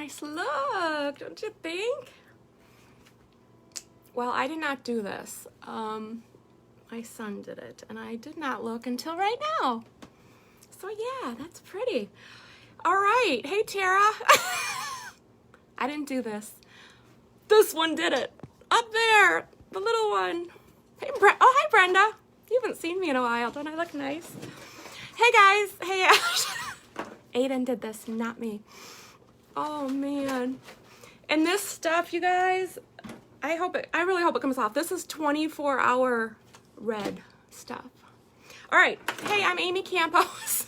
nice look, don't you think? Well, I did not do this. My son did it, and I did not look until right now. So yeah, that's pretty. All right, hey Tara. I didn't do this. This one did it. Up there, the little one. Hey, oh, hi Brenda. You haven't seen me in a while. Don't I look nice? Hey guys, hey Ash. Aiden did this, not me. Oh man. And this stuff, you guys, I really hope it comes off. This is 24-hour red stuff. All right, hey, I'm Amy Campos.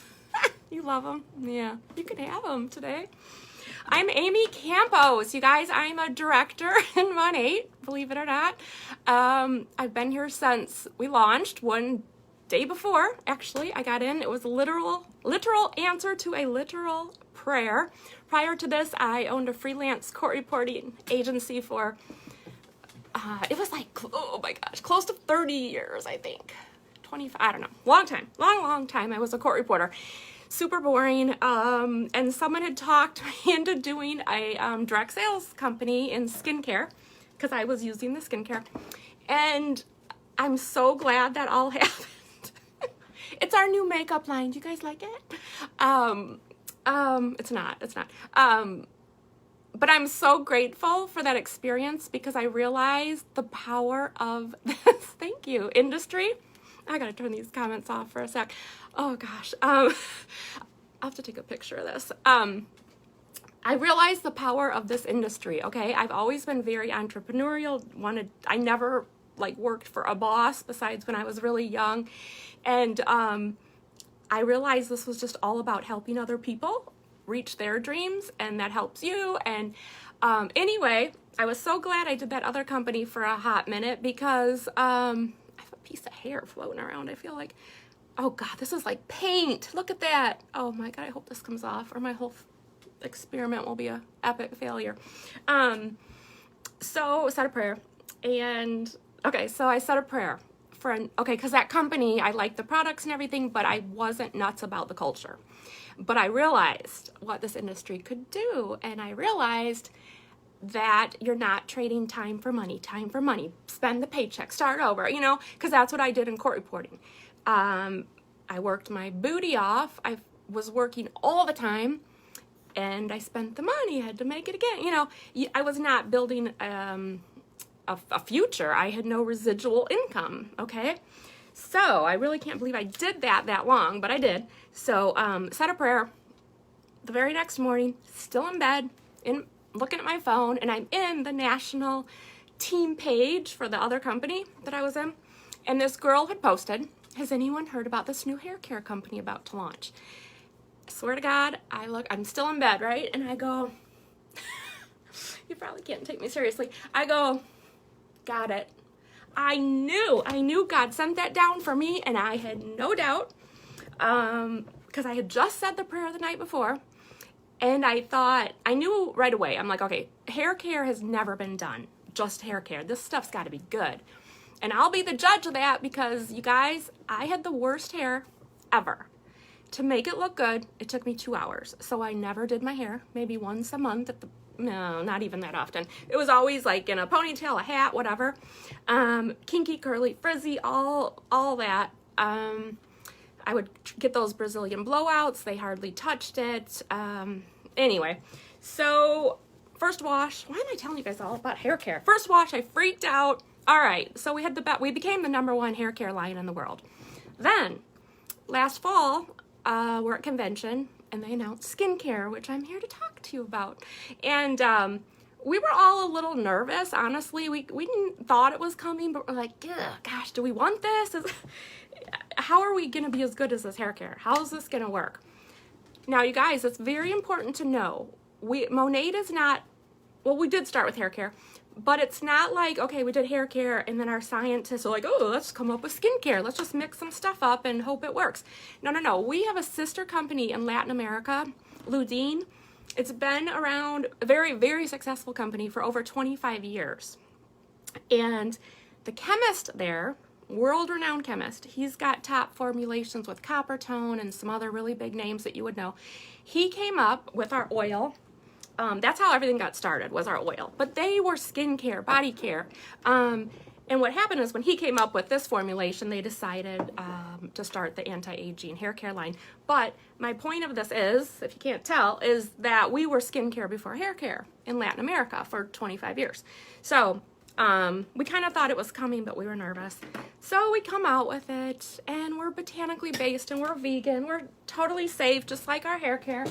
You love them? Yeah, you can have them today. I'm Amy Campos, you guys. I'm a director in Monat, believe it or not. I've been here since we launched one day before, actually. I got in. It was a literal answer to a literal prayer. Prior to this, I owned a freelance court reporting agency for, it was like, oh my gosh, close to 30 years, I think. 25, I don't know. Long time. Long time I was a court reporter. Super boring, and someone had talked me into doing a direct sales company in skincare because I was using the skincare, and I'm so glad that all happened. It's our new makeup line. Do you guys like it? It's not. But I'm so grateful for that experience because I realized the power of this, thank you, industry. I gotta turn these comments off for a sec. Oh gosh, I'll have to take a picture of this. I realized the power of this industry, okay? I've always been very entrepreneurial, I never like worked for a boss besides when I was really young. And I realized this was just all about helping other people reach their dreams, and that helps you. And anyway, I was so glad I did that other company for a hot minute because I have a piece of hair floating around. I feel like, oh God, this is like paint. Look at that. Oh my God, I hope this comes off or my whole experiment will be an epic failure. So I said a prayer, and okay, so I said a prayer for because that company, I liked the products and everything, but I wasn't nuts about the culture. But I realized what this industry could do, and I realized that you're not trading time for money, spend the paycheck, start over, you know, because that's what I did in court reporting. I worked my booty off. I was working all the time, and I spent the money, I had to make it again. You know, I was not building a future. I had no residual income, okay? So I really can't believe I did that long, but I did. So said a prayer. The very next morning, still in bed, looking at my phone, and I'm in the national team page for the other company that I was in, and this girl had posted, has anyone heard about this new hair care company about to launch? I swear to God, I'm still in bed, right? And I go, you probably can't take me seriously. I go, got it. I knew God sent that down for me, and I had no doubt, because I had just said the prayer the night before, and I knew right away. I'm like, okay, hair care has never been done, just hair care. This stuff's got to be good, and I'll be the judge of that because, you guys, I had the worst hair ever. To make it look good, it took me 2 hours, so I never did my hair, maybe once a month no, not even that often. It was always like in a ponytail, a hat, whatever. Kinky, curly, frizzy, all that. I would get those Brazilian blowouts. They hardly touched it. Anyway, so first wash. Why am I telling you guys all about hair care? First wash, I freaked out. All right, so we became the #1 hair care line in the world. Then, last fall, we're at convention, and they announced skincare, which I'm here to talk to you about. And we were all a little nervous, honestly. We didn't thought it was coming, but we're like, gosh, do we want this? How are we gonna be as good as this hair care? How is this gonna work? Now, you guys, it's very important to know, Monat is not, well, we did start with hair care, but it's not like, okay, we did hair care and then our scientists are like, oh, let's come up with skincare. Let's just mix some stuff up and hope it works. No. We have a sister company in Latin America, Ludin. It's been around, a very, very successful company for over 25 years. And the chemist there, world-renowned chemist, he's got top formulations with copper tone and some other really big names that you would know. He came up with our oil That's how everything got started, was our oil. But they were skincare, body care. And what happened is when he came up with this formulation, they decided to start the anti-aging hair care line. But my point of this is, if you can't tell, is that we were skincare before hair care in Latin America for 25 years. So we kind of thought it was coming, but we were nervous. So we come out with it, and we're botanically based, and we're vegan. We're totally safe, just like our hair care.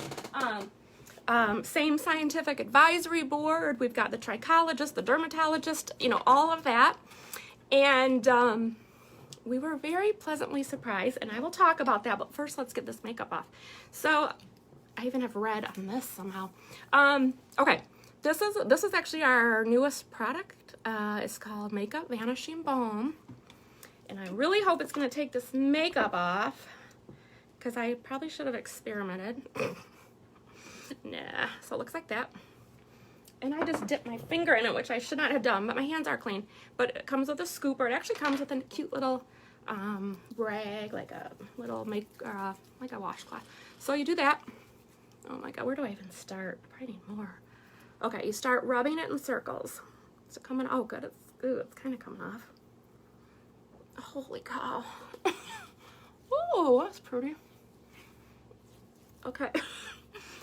Same scientific advisory board. We've got the trichologist, the dermatologist, you know, all of that. And we were very pleasantly surprised, and I will talk about that, but first let's get this makeup off. So I even have red on this somehow. Okay, this is actually our newest product. It's called Makeup Vanishing Balm, and I really hope it's going to take this makeup off, because I probably should have experimented. Nah, so it looks like that. And I just dipped my finger in it, which I should not have done, but my hands are clean. But it comes with a scooper. It actually comes with a cute little rag, like a little like a washcloth. So you do that. Oh my God, where do I even start? Probably need more. Okay, you start rubbing it in circles. Is it coming? Oh, good. It's kind of coming off. Holy cow. Oh, that's pretty. Okay.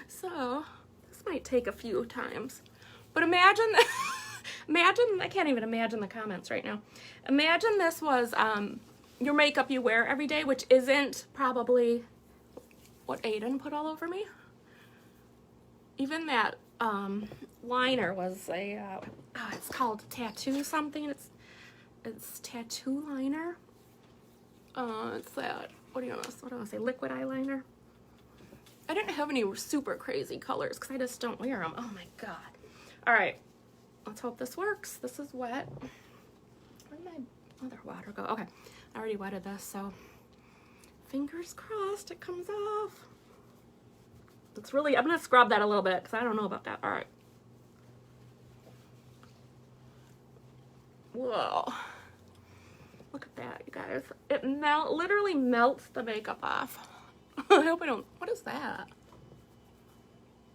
So this might take a few times. But imagine, I can't even imagine the comments right now. Imagine this was your makeup you wear every day, which isn't probably what Aiden put all over me. Even that liner was it's called tattoo something. It's tattoo liner. It's that, what do I want to say, liquid eyeliner. I didn't have any super crazy colors because I just don't wear them. Oh my God. All right, let's hope this works. This is wet. Where did my other water go? Okay, I already wetted this, so fingers crossed it comes off. It's really, I'm gonna scrub that a little bit because I don't know about that. All right. Whoa. Look at that, you guys. It literally melts the makeup off. I hope I don't, what is that?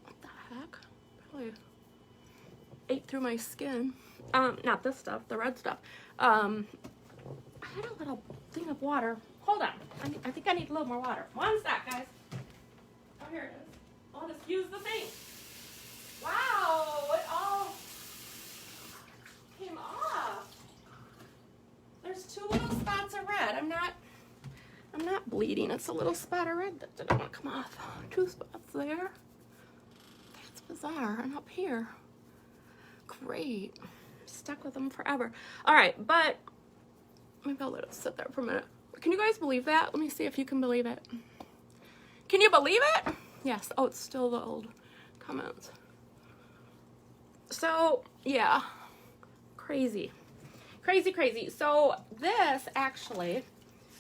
What the heck? Probably ate through my skin. Not this stuff, the red stuff. I had a little thing of water. Hold on. I think I need a little more water. One sec, guys. Oh, here it is. I'll just use the thing. Wow, it all came off. There's two little spots of red. I'm not bleeding. It's a little spot of red that didn't want to come off. Two spots there. That's bizarre. And up here. Great. Stuck with them forever. All right, but maybe I'll let it sit there for a minute. Can you guys believe that? Let me see if you can believe it. Can you believe it? Yes. Oh, it's still the old comments. So, yeah. Crazy. Crazy, crazy. So, this actually,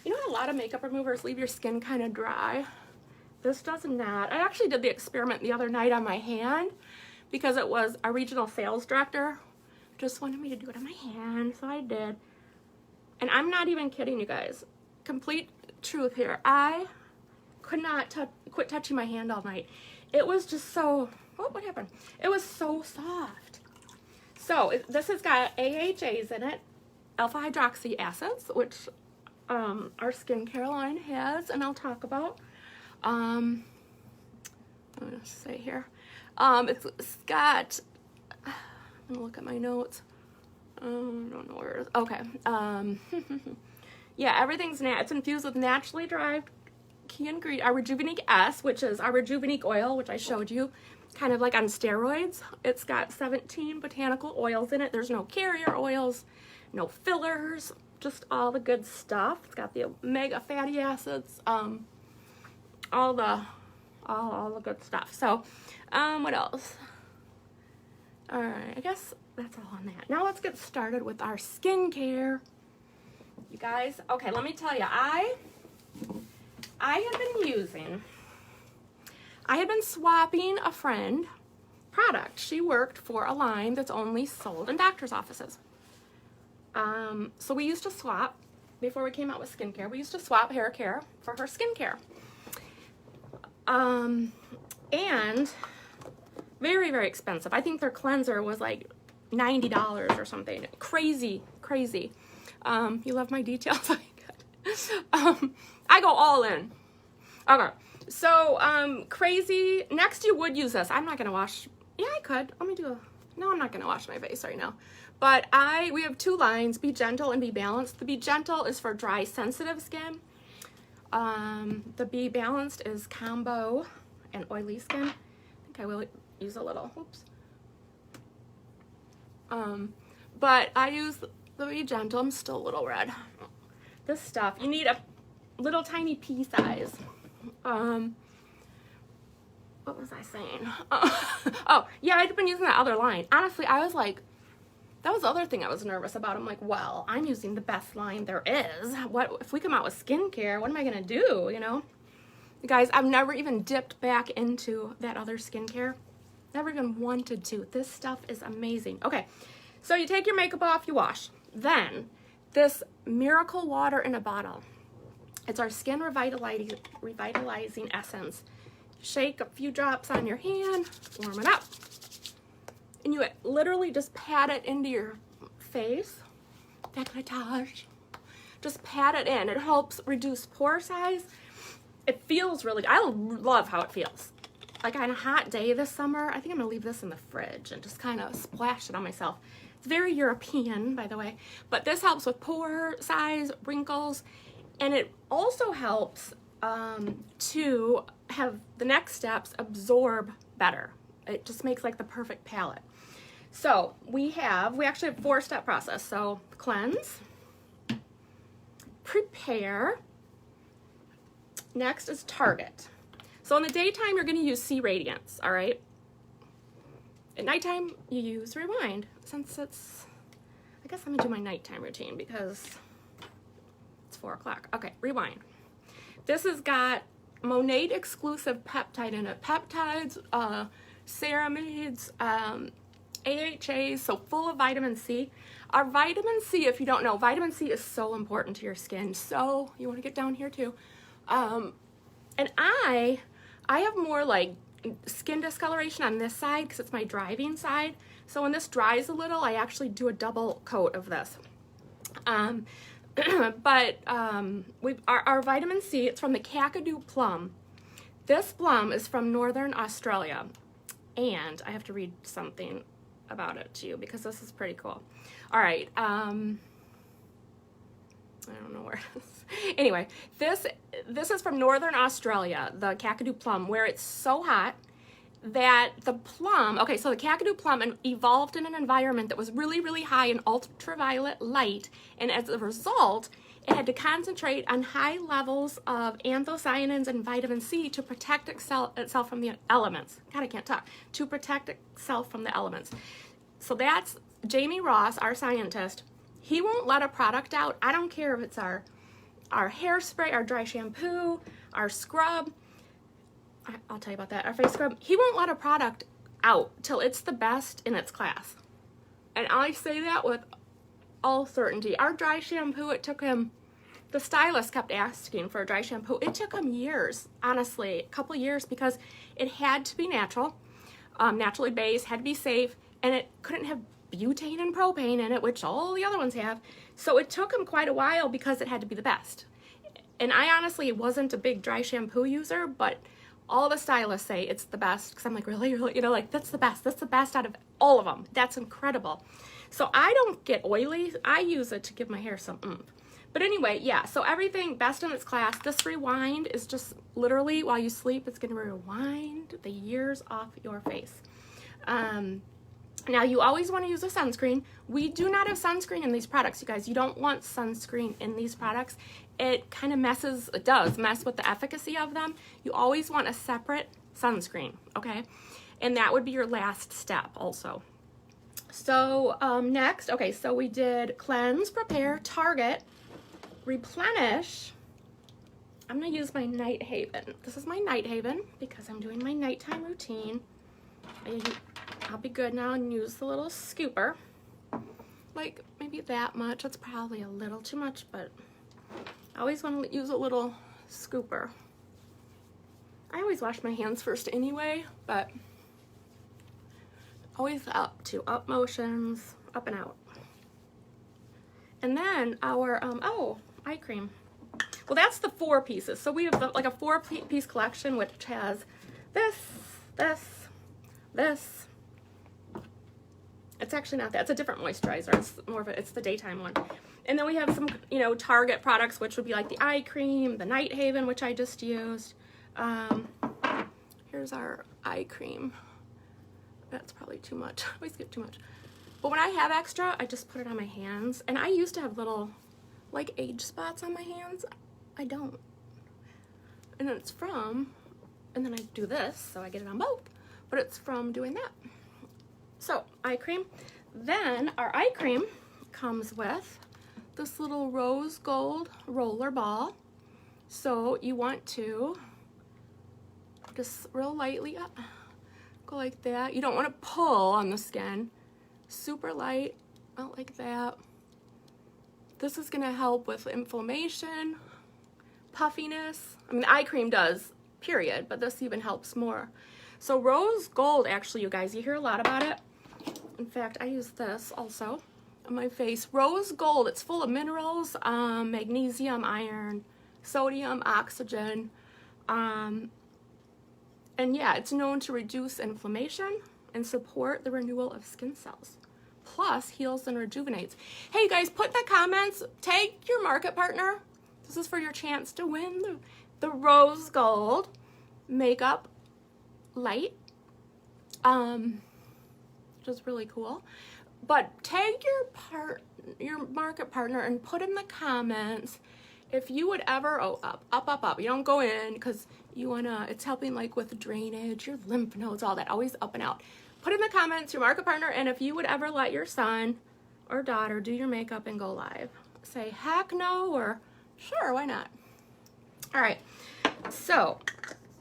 you know how a lot of makeup removers leave your skin kind of dry? This does not. I actually did the experiment the other night on my hand because it was our regional sales director just wanted me to do it on my hand, so I did. And I'm not even kidding you guys. Complete truth here. I could not quit touching my hand all night. It was just so, oh, what happened? It was so soft. So this has got AHAs in it, alpha hydroxy acids, which our skincare line has, and I'll talk about. I'm gonna say here. It's got, I'm gonna look at my notes. I don't know where it is. Okay. Yeah, everything's it's infused with naturally derived key ingredient, our Rejuvenique S, which is our Rejuvenique oil, which I showed you, kind of like on steroids. It's got 17 botanical oils in it. There's no carrier oils, no fillers, just all the good stuff. It's got the omega fatty acids, all the good stuff. So, what else? All right, I guess that's all on that. Now let's get started with our skincare. You guys, okay, let me tell you, I had been swapping a friend product. She worked for a line that's only sold in doctor's offices. So we used to swap, before we came out with skincare, we used to swap hair care for her skincare. And Very, very expensive. I think their cleanser was like $90 or something. Crazy, crazy. You love my details? I go all in. Okay, so crazy. Next, you would use this. I'm not gonna wash. Yeah, I could. Let me do a. No, I'm not gonna wash my face right now. But we have two lines: Be Gentle and Be Balanced. The Be Gentle is for dry, sensitive skin. The Be Balanced is combo and oily skin. I think I will use a little. Oops. But I use the Be Gentle. I'm still a little red. This stuff, you need a little tiny pea size. What was I saying? Oh, yeah, I'd been using that other line. Honestly, I was like, that was the other thing I was nervous about. I'm like, well, I'm using the best line there is. What if we come out with skincare? What am I gonna do, you know? Guys, I've never even dipped back into that other skincare. Never even wanted to. This stuff is amazing. Okay, so you take your makeup off, you wash. Then, this Miracle Water in a Bottle. It's our skin revitalizing essence. Shake a few drops on your hand, warm it up. And you literally just pat it into your face. Décolletage. Just pat it in. It helps reduce pore size. It feels really good. I love how it feels. Like on a hot day this summer, I think I'm gonna leave this in the fridge and just kind of splash it on myself. It's very European, by the way, but this helps with pore size, wrinkles, and it also helps to have the next steps absorb better. It just makes like the perfect palette. So we actually have a 4-step process. So cleanse, prepare, next is target. So in the daytime, you're gonna use C Radiance, all right? At nighttime, you use Rewind. Since I guess I'm gonna do my nighttime routine because it's 4 o'clock. Okay, Rewind. This has got Monat exclusive peptide in it. Peptides, ceramides, AHAs, so full of vitamin C. Our vitamin C, if you don't know, vitamin C is so important to your skin. So you want to get down here too. And I have more like skin discoloration on this side because it's my driving side. So when this dries a little, I actually do a double coat of this. But our vitamin C, it's from the Kakadu plum. This plum is from Northern Australia. And I have to read something about it to you because this is pretty cool. All right. I don't know where it is. Anyway, this is from Northern Australia, the Kakadu plum, where it's so hot that the plum, okay, so the Kakadu plum evolved in an environment that was really, really high in ultraviolet light, and as a result, it had to concentrate on high levels of anthocyanins and vitamin C to protect itself from the elements. God, I can't talk. To protect itself from the elements. So that's Jamie Ross, our scientist. He won't let a product out. I don't care if it's our hairspray, our dry shampoo, our scrub. I'll tell you about that. Our face scrub. He won't let a product out till it's the best in its class. And I say that with all certainty. Our dry shampoo, it took him, the stylist kept asking for a dry shampoo. It took him years, honestly, a couple years, because it had to be natural, naturally based, had to be safe, and it couldn't have butane and propane in it, which all the other ones have. So it took him quite a while because it had to be the best. And I honestly wasn't a big dry shampoo user, but all the stylists say it's the best, because I'm like, really, you know, like, that's the best out of all of them. That's incredible. So I don't get oily. I use it to give my hair some oomph. But anyway, yeah, so everything best in its class. This Rewind is just literally, while you sleep, it's going to rewind the years off your face. Now, you always want to use a sunscreen. We do not have sunscreen in these products, you guys. You don't want sunscreen in these products. It kind of it does mess with the efficacy of them. You always want a separate sunscreen, okay? And that would be your last step also. So next, okay, so we did cleanse, prepare, target, replenish. I'm gonna use my Night Haven. This is my Night Haven because I'm doing my nighttime routine. I'll be good now and use the little scooper. Like maybe that much. That's probably a little too much, but I always want to use a little scooper. I always wash my hands first anyway, but always up to up motions, up and out. And then our, oh, eye cream. Well, that's the 4 pieces. So we have like a 4-piece collection, which has this, this. It's actually not that. It's a different moisturizer. It's more of it's the daytime one. And then we have some, you know, Target products, which would be like the eye cream, the Night Haven, which I just used. Here's our eye cream. That's probably too much. I always get too much. But when I have extra, I just put it on my hands. And I used to have little, like, age spots on my hands. I don't. And it's from, and then I do this, so I get it on both. But it's from doing that. So, eye cream. Then our eye cream comes with this little rose gold roller ball. So you want to just real lightly up, go like that. You don't want to pull on the skin. Super light, out like that. This is going to help with inflammation, puffiness. I mean, the eye cream does, period, but this even helps more. So rose gold, actually, you guys, you hear a lot about it. In fact, I use this also on my face. Rose gold, it's full of minerals, magnesium, iron, sodium, oxygen, and yeah, it's known to reduce inflammation and support the renewal of skin cells. Plus, heals and rejuvenates. Hey, you guys, put in the comments, tag your market partner. This is for your chance to win the rose gold makeup light, which is really cool. But tag your market partner and put in the comments if you would ever, oh, up. You don't go in because you wanna, it's helping like with drainage, your lymph nodes, all that, always up and out. Put in the comments your market partner and if you would ever let your son or daughter do your makeup and go live. Say heck no or sure, why not? All right, so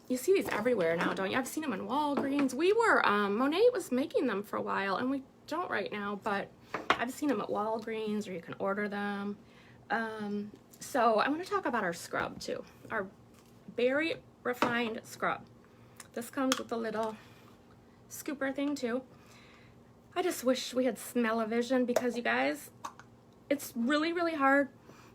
you see these everywhere now, don't you? I've seen them in Walgreens. We were, Monat was making them for a while and we don't right now, but I've seen them at Walgreens or you can order them. So I want to talk about our scrub too, our berry refined scrub. This comes with a little scooper thing too. I just wish we had smell-o-vision because you guys, it's really, really hard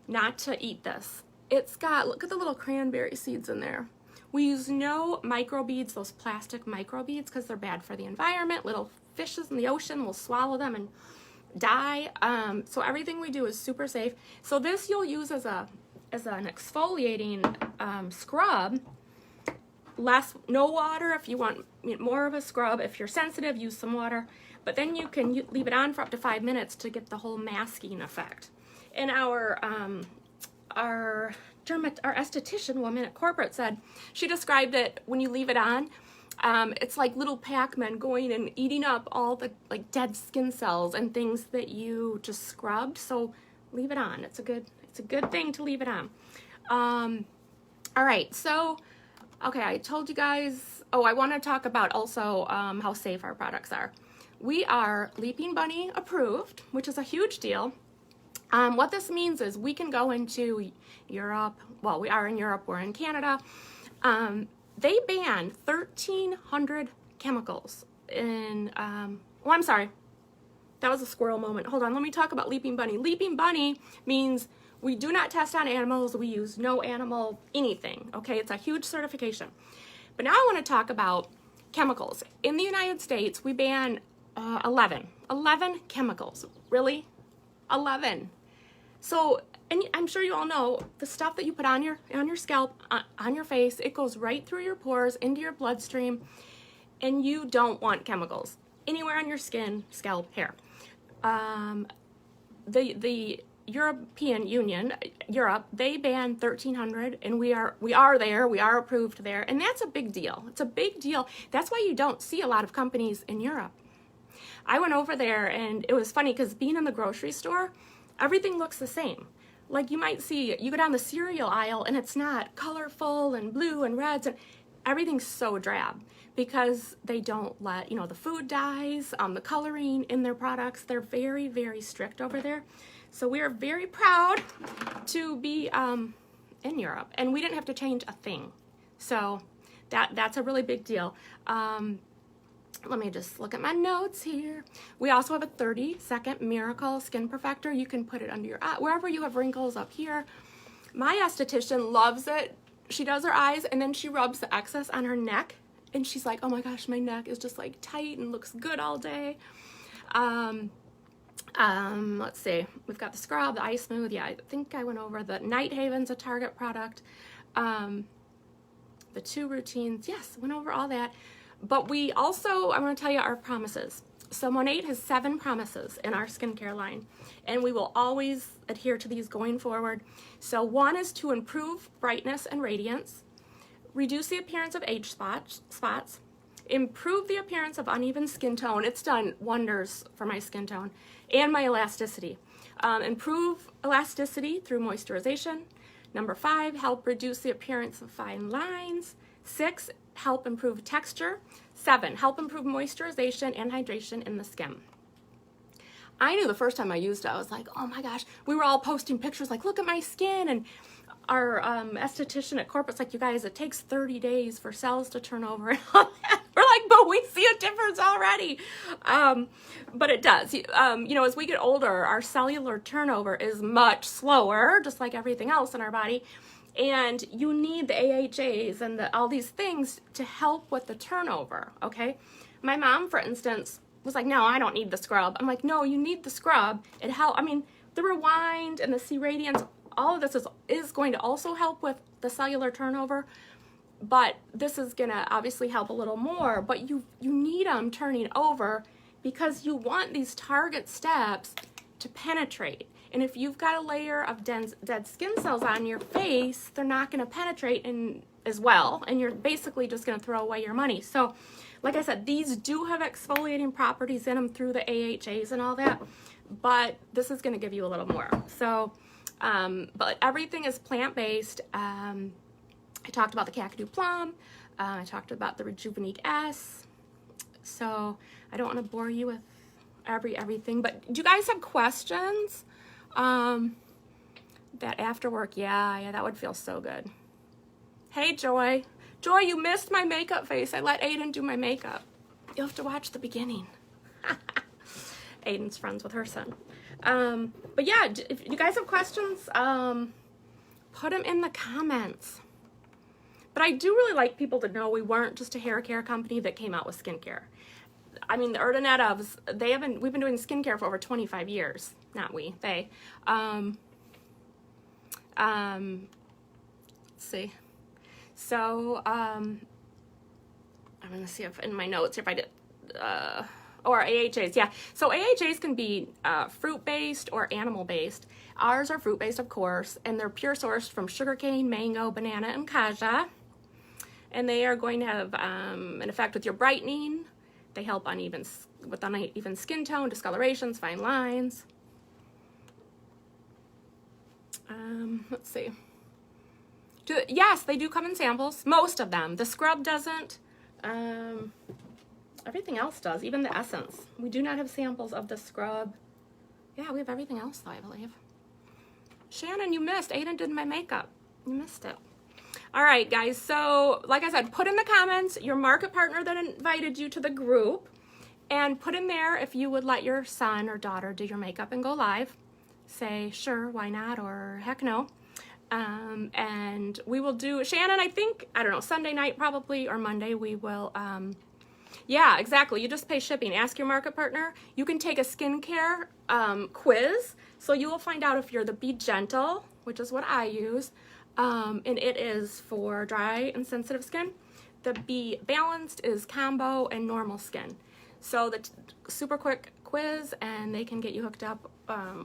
not to eat this. It's got, look at the little cranberry seeds in there. We use no microbeads, those plastic microbeads, because they're bad for the environment. Little fishes in the ocean will swallow them and die. So everything we do is super safe. So this you'll use as an exfoliating scrub. No water if you want more of a scrub. If you're sensitive, use some water. But then you can leave it on for up to 5 minutes to get the whole masking effect. And our esthetician woman at corporate said, she described it when you leave it on, it's like little Pac-Man going and eating up all the like dead skin cells and things that you just scrubbed. So leave it on. It's a good thing to leave it on. All right, so okay, I told you guys, oh, I want to talk about also how safe our products are. We are Leaping Bunny approved, which is a huge deal. What this means is we can go into Europe, well, we are in Europe, we're in Canada. They ban 1,300 chemicals in, oh, I'm sorry, that was a squirrel moment. Hold on, let me talk about Leaping Bunny. Leaping Bunny means we do not test on animals, we use no animal anything, okay? It's a huge certification. But now I want to talk about chemicals. In the United States, we ban 11 chemicals. Really? 11. So, and I'm sure you all know, the stuff that you put on your scalp, on your face, it goes right through your pores, into your bloodstream, and you don't want chemicals anywhere on your skin, scalp, hair. The European Union, Europe, they ban 1,300, and we are there, we are approved there, and that's a big deal. It's a big deal. That's why you don't see a lot of companies in Europe. I went over there, and it was funny because being in the grocery store, everything looks the same. Like you might see, you go down the cereal aisle, and it's not colorful and blue and reds, and everything's so drab because they don't let, you know, the food dyes, the coloring in their products. They're very, very strict over there. So we are very proud to be in Europe, and we didn't have to change a thing. So that's a really big deal. let me just look at my notes here. We also have a 30-second Miracle Skin Perfector. You can put it under your eye, wherever you have wrinkles up here. My esthetician loves it. She does her eyes and then she rubs the excess on her neck. And she's like, oh my gosh, my neck is just like tight and looks good all day. Let's see. We've got the scrub, the eye smooth. Yeah, I think I went over the Night Haven's a Target product. The 2 routines. Yes, went over all that. But we also, I want to tell you our promises. So Monat has 7 promises in our skincare line, and we will always adhere to these going forward. So 1 is to improve brightness and radiance, reduce the appearance of age spots, improve the appearance of uneven skin tone. It's done wonders for my skin tone and my elasticity. Improve elasticity through moisturization. Number 5, help reduce the appearance of fine lines. 6, help improve texture. 7, help improve moisturization and hydration in the skin. I knew the first time I used it, I was like, oh my gosh, we were all posting pictures like, look at my skin. And our esthetician at corporate's like, you guys, it takes 30 days for cells to turn over and all that. We're like, but we see a difference already. But it does. You know, as we get older, our cellular turnover is much slower, just like everything else in our body. And you need the AHAs and all these things to help with the turnover, okay? My mom, for instance, was like, no, I don't need the scrub. I'm like, no, you need the scrub. It helps. I mean, the Rewind and the C Radiance, all of this is going to also help with the cellular turnover, but this is gonna obviously help a little more, but you need them turning over because you want these target steps to penetrate. And if you've got a layer of dead skin cells on your face, they're not gonna penetrate as well, and you're basically just gonna throw away your money. So, like I said, these do have exfoliating properties in them through the AHAs and all that, but this is gonna give you a little more. So, but everything is plant-based. I talked about the Kakadu Plum. I talked about the Rejuvenique S. So I don't want to bore you with everything, but do you guys have questions? That after work, yeah, that would feel so good. Hey, Joy. Joy, you missed my makeup face. I let Aiden do my makeup. You'll have to watch the beginning. Aiden's friends with her son. But yeah, if you guys have questions, put them in the comments. But I do really like people to know we weren't just a hair care company that came out with skincare. I mean, the Erdonetovs, we've been doing skincare for over 25 years. Not we, they. Let's see. So, I'm gonna see if in my notes if I did, or AHAs, yeah. So AHAs can be fruit-based or animal-based. Ours are fruit-based, of course, and they're pure sourced from sugarcane, mango, banana, and kaja. And they are going to have an effect with your brightening. They help with uneven skin tone, discolorations, fine lines. Let's see. Yes, they do come in samples. Most of them. The scrub doesn't. Everything else does, even the essence. We do not have samples of the scrub. Yeah, we have everything else, though, I believe. Shannon, you missed. Aiden did my makeup. You missed it. All right, guys. So, like I said, put in the comments your market partner that invited you to the group, and put in there if you would let your son or daughter do your makeup and go live. Say, sure, why not, or heck no. And we will do, Shannon, I think, I don't know, Sunday night probably, or Monday, we will, yeah, exactly. You just pay shipping. Ask your market partner. You can take a skincare quiz, so you will find out if you're the Be Gentle, which is what I use, and it is for dry and sensitive skin. The Be Balanced is combo and normal skin. So the super quick quiz, and they can get you hooked up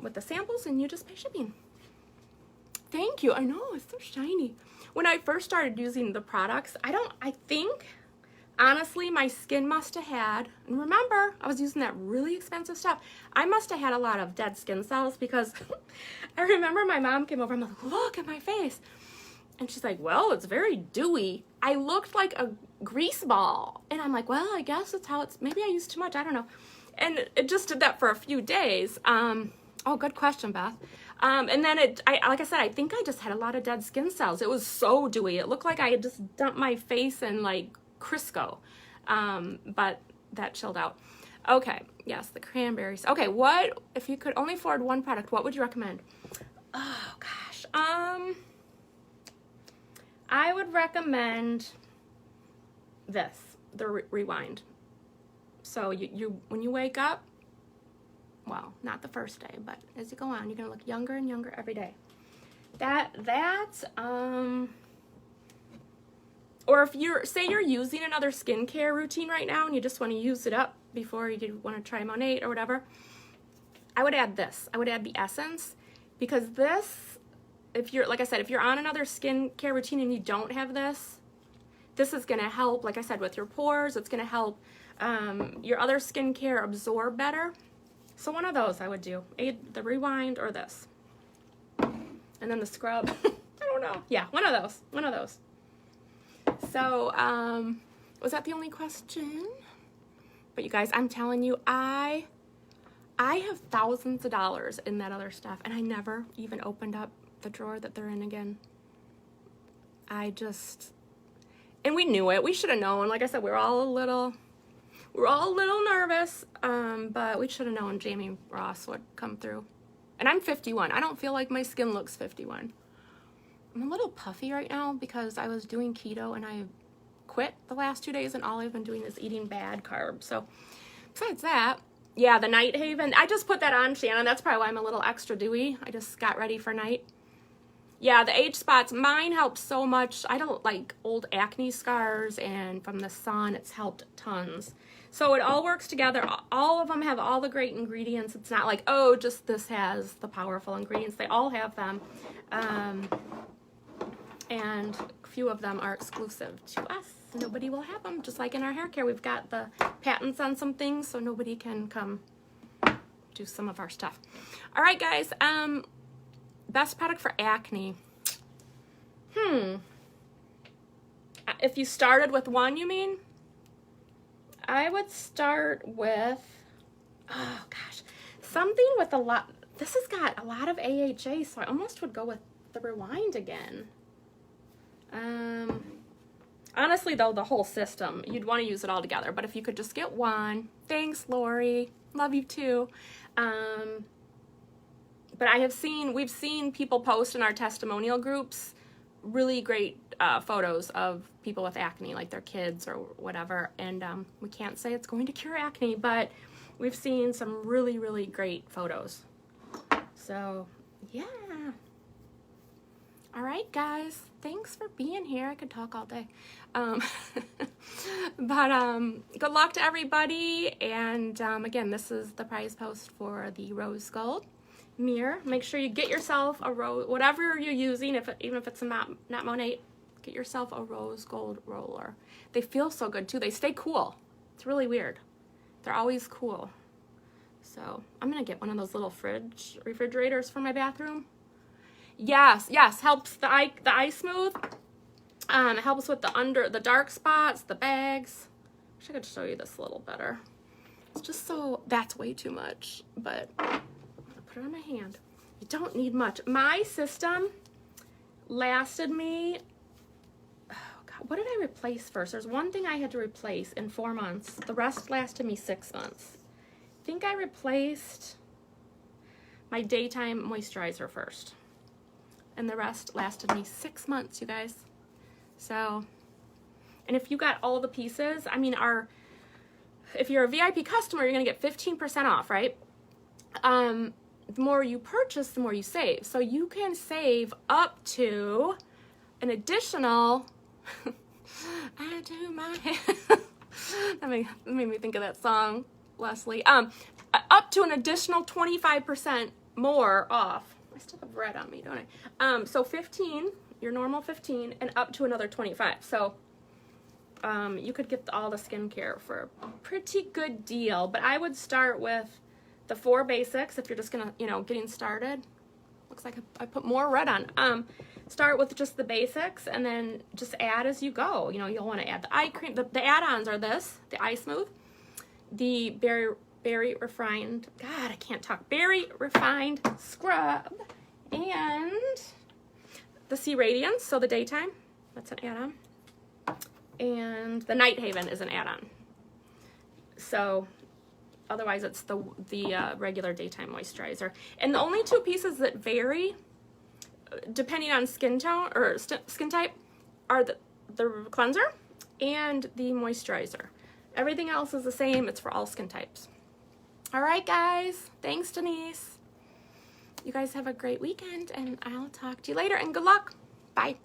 with the samples, and you just pay shipping. Thank you. I know, it's so shiny. When I first started using the products, I think, honestly, my skin must have had, and remember, I was using that really expensive stuff. I must have had a lot of dead skin cells because I remember my mom came over and I'm like, look at my face. And she's like, well, it's very dewy. I looked like a grease ball. And I'm like, well, I guess that's how maybe I used too much. I don't know. And it just did that for a few days. Oh, good question, Beth. And then like I said, I think I just had a lot of dead skin cells. It was so dewy. It looked like I had just dumped my face in like Crisco. But that chilled out. Okay, yes, the cranberries. Okay, what, if you could only afford one product, what would you recommend? Oh, gosh. I would recommend this, the Rewind. So you when you wake up, well, not the first day, but as you go on, you're gonna look younger and younger every day. Or if say you're using another skincare routine right now and you just want to use it up before you want to try Monat or whatever, I would add this. I would add the Essence, because this, if you're, like I said, if you're on another skincare routine and you don't have this, this is going to help, like I said, with your pores. It's going to help your other skincare absorb better. So one of those I would do, the Rewind or this. And then the scrub. I don't know. Yeah, one of those. So, was that the only question? But you guys, I'm telling you, I have thousands of dollars in that other stuff, and I never even opened up the drawer that they're in again. And we knew it. We should have known. Like I said, we were all a little nervous, but we should have known Jamie Ross would come through. And I'm 51. I don't feel like my skin looks 51. I'm a little puffy right now because I was doing keto and I quit the last 2 days, and all I've been doing is eating bad carbs. So besides that, yeah, the Night Haven, I just put that on, Shannon. That's probably why I'm a little extra dewy. I just got ready for night. Yeah, the age spots, mine helps so much. I don't like old acne scars, and from the sun, it's helped tons. So it all works together. All of them have all the great ingredients. It's not like, oh, just this has the powerful ingredients. They all have them. And a few of them are exclusive to us. Nobody will have them. Just like in our hair care, we've got the patents on some things, so nobody can come do some of our stuff. All right, guys. Best product for acne. If you started with one, you mean? I would start with, oh gosh, something with a lot. This has got a lot of AHA, so I almost would go with the Rewind again. Honestly though, the whole system, you'd want to use it all together, but if you could just get one, thanks Lori, love you too. But we've seen people post in our testimonial groups really great photos of people with acne, like their kids or whatever, and we can't say it's going to cure acne, but we've seen some really, really great photos. So yeah. All right, guys, thanks for being here. I could talk all day. Good luck to everybody. And again, this is the prize post for the rose gold mirror. Make sure you get yourself a rose, whatever you're using, even if it's not Monat, get yourself a rose gold roller. They feel so good too. They stay cool. It's really weird. They're always cool. So I'm gonna get one of those little refrigerators for my bathroom. Yes, helps the eye smooth. It helps with the dark spots, the bags. Wish I could show you this a little better. It's just so, that's way too much, but I'm gonna put it on my hand. You don't need much. My system lasted me, oh God, what did I replace first? There's one thing I had to replace in 4 months. The rest lasted me 6 months. I think I replaced my daytime moisturizer first, and the rest lasted me 6 months, you guys. So, and if you got all the pieces, I mean, if you're a VIP customer, you're gonna get 15% off, right? The more you purchase, the more you save. So you can save up to an additional, I do my hair. That made me think of that song, Leslie. Up to an additional 25% more off. I still have red on me, don't I? So 15, your normal 15, and up to another 25. So you could get all the skincare for a pretty good deal. But I would start with the 4 basics if you're just gonna, getting started. Looks like I put more red on. Start with just the basics and then just add as you go. You'll want to add the eye cream. The add-ons are this, the Eye Smooth, the Berry Refined, God, I can't talk, Berry Refined Scrub, and the C Radiance, so the daytime, that's an add-on, and the Night Haven is an add-on. So otherwise it's the regular daytime moisturizer. And the only two pieces that vary depending on skin tone or skin type are the cleanser and the moisturizer. Everything else is the same. It's for all skin types. All right, guys. Thanks, Denise. You guys have a great weekend, and I'll talk to you later, and good luck. Bye.